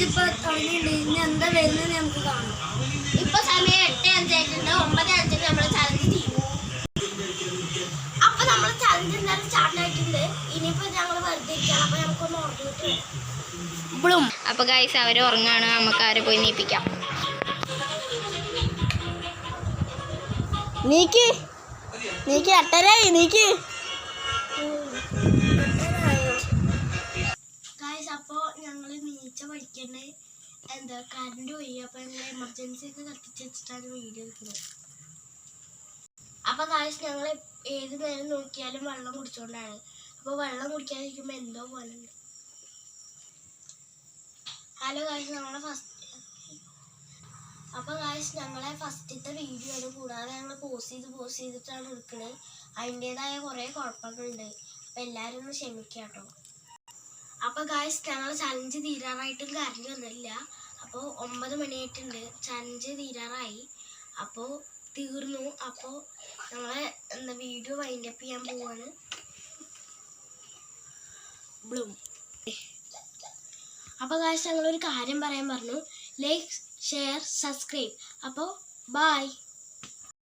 ഇപ്പൊ തുടങ്ങിയിട്ടുണ്ട്. ഇനി എന്താ വരുന്നത് നമുക്ക് കാണാം. ഇപ്പൊ സമയം 8:05 9:05 നമ്മളെ ചലഞ്ച് ചെയ്യും. അപ്പൊ നമ്മളെ ചലഞ്ച് എന്തായാലും സ്റ്റാർട്ട് ആയിട്ടുണ്ട്. ഇനിയിപ്പോ ഞങ്ങൾ വെറുതെ ഇരിക്കണം. അപ്പൊ നമുക്കൊന്ന് ഉറങ്ങിയിട്ട് ഇപ്പോഴും അപ്പൊ ഗൈസ് അവര് ഉറങ്ങാണ്. നമുക്ക് അവരെ പോയി നീപ്പിക്കാം. നീക്ക് നീക്ക് 8:30 നീക്ക്. ഗൈസ് അപ്പോൾ ഞങ്ങൾ നീച്ച പഠിക്കണ്ടേ എന്താ കറണ്ട് പോയി. അപ്പോൾ ഞങ്ങൾ എമർജൻസി ഒക്കെ കത്തിച്ച് വെച്ചിട്ടാണ് വീഡിയോ എടുക്കുന്നത്. അപ്പോൾ ഗൈസ് ഞങ്ങൾ ഏത് നേരം നോക്കിയാലും വെള്ളം കുടിച്ചുകൊണ്ടാണ്. അപ്പോൾ വെള്ളം കുടിക്കാതിരിക്കുമ്പോൾ എന്തോ പോലെ ഉണ്ട്. ഹലോ ഗൈസ്, ഞങ്ങളെ ഞങ്ങളെ ഫസ്റ്റത്തെ വീഡിയോ ആണ്. കൂടാതെ ഞങ്ങൾ പോസ് ചെയ്തിട്ടാണ് എടുക്കുന്നത്. അതിൻ്റെതായ കുറേ കുഴപ്പങ്ങളുണ്ട്. അപ്പോൾ എല്ലാവരും ഒന്ന് ക്ഷമിക്കാം കേട്ടോ. അപ്പോൾ ഗൈസ് ഞങ്ങൾ ചലഞ്ച് തീരാറായിട്ടും കറണ്ട് വന്നില്ല. അപ്പോൾ 9 മണിയായിട്ടുണ്ട്. ചലഞ്ച് തീരാറായി. അപ്പോൾ തീർന്നു. അപ്പോൾ ഞങ്ങളെ വീഡിയോ വൈൻഡപ്പ് ചെയ്യാൻ പോവാണ്. അപ്പോൾ ഗൈസ് ഞങ്ങളൊരു കാര്യം പറയാൻ പറഞ്ഞു. Like, share, subscribe. അപ്പോൾ ബൈ.